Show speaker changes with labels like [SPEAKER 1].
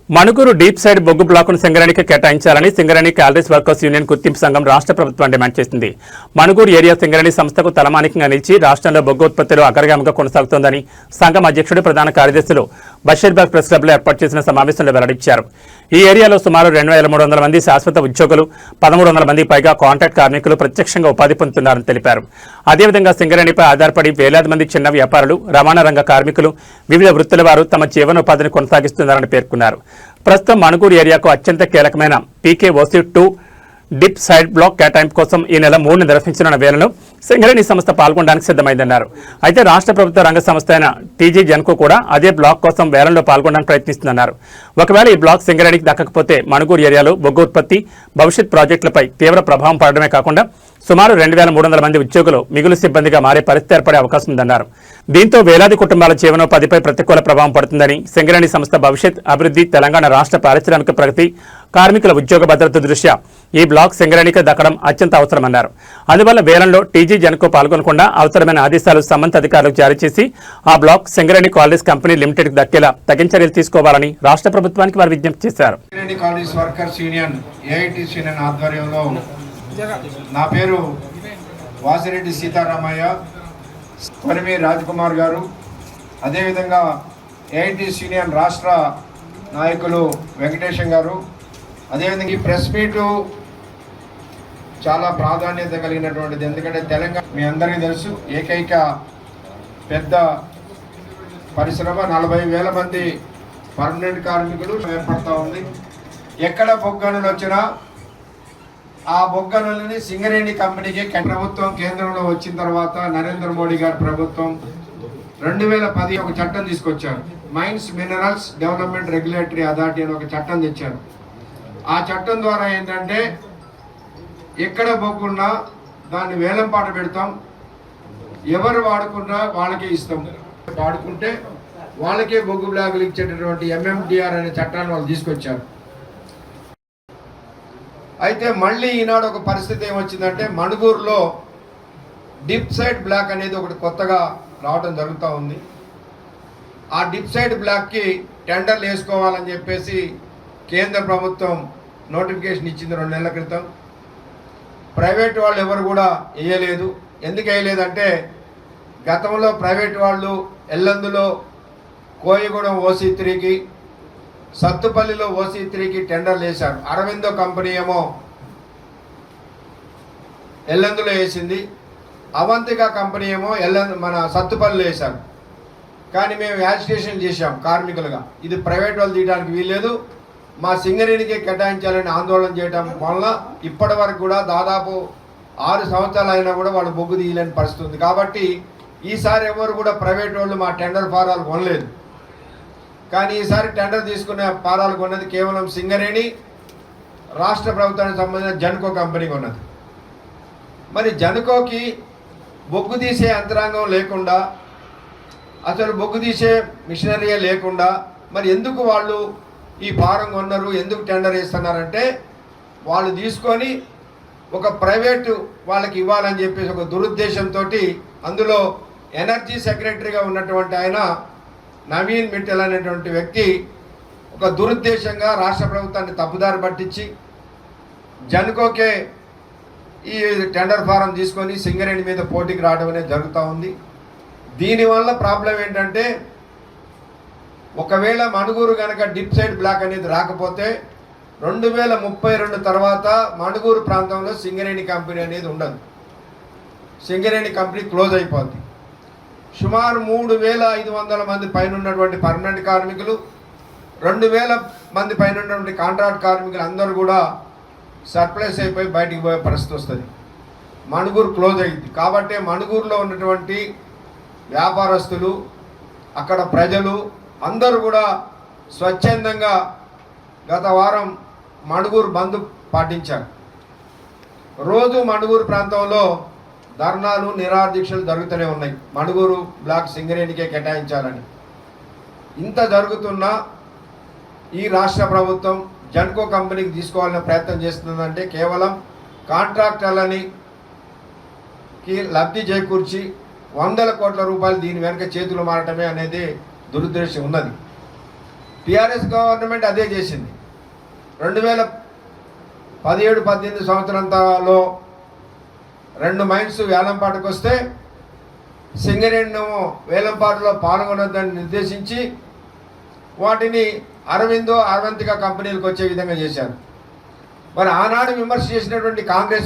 [SPEAKER 1] Manuguru deep side బొగ్గు బ్లాకును సింగరేణికి కేటాయించాలని సింగరేణి క్యాలరీస్ వర్కర్స్ యూనియన్ గుర్తింపు సంఘం రాష్ట్ర ప్రభుత్వం డిమాండ్ చేసింది. మణుగూరు ఏరియా సింగరేణి సంస్థకు తలమానికంగా నిలిచి రాష్ట్రంలో బొగ్గు ఉత్పత్తులు అగ్రగామిగా కొనసాగుతోందని సంఘం అధ్యక్షుడు ప్రధాన కార్యదర్శులు బషీర్బాగ్ ప్రెస్ క్లబ్లో ఏర్పాటు చేసిన సమావేశంలో వెల్లడించారు. ఈ ఏరియాలో సుమారు 2,300 మంది శాశ్వత ఉద్యోగులు, 1,300 మంది పైగా కాంట్రాక్ట్ కార్మికులు ప్రత్యక్షంగా ఉపాధి పొందుతున్నారని తెలిపారు. అదేవిధంగా సింగరేణిపై ఆధారపడి వేలాది మంది చిన్న వ్యాపారులు, రవాణా రంగ కార్మికులు, వివిధ వృత్తుల వారు తమ జీవనోపాధిని కొనసాగిస్తున్నారని పేర్కొన్నారు. ప్రస్తుతం మణుగూరు ఏరియాకు అత్యంత కీలకమైన PKOC2 డిప్ సైడ్ బ్లాక్ కేటాయింపు కోసం ఈ నెల 3ని నిర్వహించనున్న వేళలో సింగరేణి సంస్థ పాల్గొనడానికి సిద్ధమైందన్నారు. అయితే రాష్ట్ర ప్రభుత్వ రంగ సంస్థ అయిన TG జెన్కో కూడా అదే బ్లాక్ కోసం వేలంలో పాల్గొనడానికి ప్రయత్నిస్తుందన్నారు. ఒకవేళ ఈ బ్లాక్ సింగరేణికి దక్కకపోతే మణుగూరు ఏరియాలో బొగ్గు ఉత్పత్తి, భవిష్యత్ ప్రాజెక్టులపై తీవ్ర ప్రభావం పడడమే కాకుండా సుమారు 2,300 మంది ఉద్యోగులు మిగులు సిబ్బందిగా మారే పరిస్థితి ఏర్పడే అవకాశం ఉందన్నారు. దీంతో వేలాది కుటుంబాల జీవనోపాధిపై ప్రతికూల ప్రభావం పడుతుందని సింగరేణి సంస్థ భవిష్యత్ అభివృద్ధి, తెలంగాణ రాష్ట్ర పారిశ్రామిక ప్రగతి, కార్మికుల ఉద్యోగ భద్రత దృష్ట్యా ఈ బ్లాక్ సింగరేణికి దక్కడం అత్యంత అవసరమన్నారు. అందువల్ల వేలంలో TG జెన్కో పాల్గొనకుండా అవసరమైన ఆదేశాలు సంబంధిత అధికారులకు జారీ చేసి ఆ బ్లాక్ సింగరేణి కాలరీస్ కంపెనీ లిమిటెడ్కి దక్కేలా తగిన చర్యలు తీసుకోవాలని రాష్ట్ర ప్రభుత్వానికి వారు విజ్ఞప్తి చేశారు.
[SPEAKER 2] నా పేరు వాసిరెడ్డి సీతారామయ్య, కొనిమి రాజ్కుమార్ గారు, అదేవిధంగా AITC యూనియన్ రాష్ట్ర నాయకులు వెంకటేశం గారు, అదేవిధంగా ఈ ప్రెస్ మీటు చాలా ప్రాధాన్యత కలిగినటువంటిది. ఎందుకంటే తెలంగాణ మీ అందరికీ తెలుసు, ఏకైక పెద్ద పరిశ్రమ, 40,000 మంది పర్మనెంట్ కార్మికులు ఏర్పడతా ఉంది. ఎక్కడ బొగ్గనులు వచ్చినా ఆ బొగ్గనులని సింగరేణి కంపెనీకి ప్రభుత్వం కేంద్రంలో వచ్చిన తర్వాత నరేంద్ర మోడీ గారి ప్రభుత్వం 2010 ఒక చట్టం తీసుకొచ్చారు. Mines minerals development regulatory authority అని ఒక చట్టం తెచ్చారు. ఆ చట్టం ద్వారా ఏంటంటే ఎక్కడ బొగ్గున్నా దాన్ని వేలం పాట పెడతాం, ఎవరు వాడుకున్నా వాళ్ళకే ఇస్తాం, వాడుకుంటే వాళ్ళకే బొగ్గు బ్లాగులు ఇచ్చేటటువంటి MMDR అనే చట్టాన్ని వాళ్ళు తీసుకొచ్చారు. అయితే మళ్ళీ ఈనాడు ఒక పరిస్థితి ఏమొచ్చిందంటే మణుగూరులో డిప్ సైడ్ బ్లాక్ అనేది ఒకటి కొత్తగా రావడం జరుగుతూ ఉంది. ఆ డిప్ సైడ్ బ్లాక్కి టెండర్లు వేసుకోవాలని చెప్పేసి కేంద్ర ప్రభుత్వం నోటిఫికేషన్ ఇచ్చింది 2 నెలల క్రితం. ప్రైవేట్ వాళ్ళు ఎవరు కూడా వేయలేదు. ఎందుకు వేయలేదంటే గతంలో ప్రైవేట్ వాళ్ళు ఎల్లందులో కోయగూడెం OC3కి, సత్తుపల్లిలో OC3కి టెండర్లు వేశారు. అరవిందో కంపెనీ ఏమో ఎల్లందులో వేసింది, అవంతిక కంపెనీ ఏమో మన సత్తుపల్లిలో వేశారు. కానీ మేము యాజిటేషన్ చేశాం కార్మికులుగా, ఇది ప్రైవేట్ వాళ్ళు తీయడానికి వీల్లేదు, మా సింగరేణికి కేటాయించాలని ఆందోళన చేయడం వల్ల ఇప్పటి వరకు కూడా దాదాపు 6 సంవత్సరాలు అయినా కూడా వాళ్ళు బొగ్గు తీయలేని పరిస్థితి ఉంది. కాబట్టి ఈసారి ఎవరు కూడా ప్రైవేట్ వాళ్ళు మా టెండర్ ఫారాలు కొనలేదు. కానీ ఈసారి టెండర్ తీసుకునే ఫారాలు కొన్నది కేవలం సింగరేణి, రాష్ట్ర ప్రభుత్వానికి సంబంధించిన జెన్కో కంపెనీ కొన్నది. మరి జెన్కోకి బొగ్గు తీసే యంత్రాంగం లేకుండా, అసలు బొగ్గు తీసే మిషనరీయే లేకుండా మరి ఎందుకు వాళ్ళు ఈ ఫారం కొన్నారు, ఎందుకు టెండర్ వేస్తున్నారంటే వాళ్ళు తీసుకొని ఒక ప్రైవేటు వాళ్ళకి ఇవ్వాలని చెప్పేసి ఒక దురుద్దేశంతో, అందులో ఎనర్జీ సెక్రటరీగా ఉన్నటువంటి ఆయన నవీన్ మిట్టల్ అనేటువంటి వ్యక్తి ఒక దురుద్దేశంగా రాష్ట్ర ప్రభుత్వాన్ని తప్పుదారి పట్టించి జెన్కోకే ఈ టెండర్ ఫారం తీసుకొని సింగరేణి మీద పోటీకి రావడం అనేది జరుగుతూ ఉంది. దీనివల్ల ప్రాబ్లం ఏంటంటే ఒకవేళ మణుగూరు కనుక డిప్ సైడ్ బ్లాక్ అనేది రాకపోతే 2032 తర్వాత మణుగూరు ప్రాంతంలో సింగరేణి కంపెనీ అనేది ఉండదు. సింగరేణి కంపెనీ క్లోజ్ అయిపోద్ది. సుమారు 3,500 మంది పైన ఉన్నటువంటి పర్మనెంట్ కార్మికులు, 2,000 మంది పైన ఉన్నటువంటి కాంట్రాక్ట్ కార్మికులు అందరూ కూడా సర్ప్లస్ అయిపోయి బయటికి పోయే పరిస్థితి వస్తుంది. మణుగూరు క్లోజ్ అయింది. కాబట్టి మణుగూరులో ఉన్నటువంటి వ్యాపారస్తులు, అక్కడ ప్రజలు అందరూ కూడా స్వచ్ఛందంగా గత వారం మణుగూరు బంద్ పాటించారు. రోజు మణుగూరు ప్రాంతంలో ధర్నాలు, నిరాదీక్షలు జరుగుతూనే ఉన్నాయి. మణుగూరు బ్లాక్ సింగరేణికే కేటాయించాలని. ఇంత జరుగుతున్నా ఈ రాష్ట్ర ప్రభుత్వం జెన్కో కంపెనీకి తీసుకోవాలనే ప్రయత్నం చేస్తుందంటే కేవలం కాంట్రాక్టర్లని లబ్ధి చేకూర్చి 100 కోట్ల రూపాయలు దీని వెనుక చేతులు మారటమే అనేది దురుద్దేశం ఉన్నది. టీఆర్ఎస్ గవర్నమెంట్ అదే చేసింది. 2017-18 సంవత్సరంలో 2 మైన్స్ వేలంపాటకు వస్తే సింగరేణినేమో వేలంపాటలో పాల్గొనొద్దని నిర్దేశించి వాటిని అరవిందో అరవంతిక కంపెనీలకు వచ్చే విధంగా చేశారు. మరి ఆనాడు విమర్శ చేసినటువంటి కాంగ్రెస్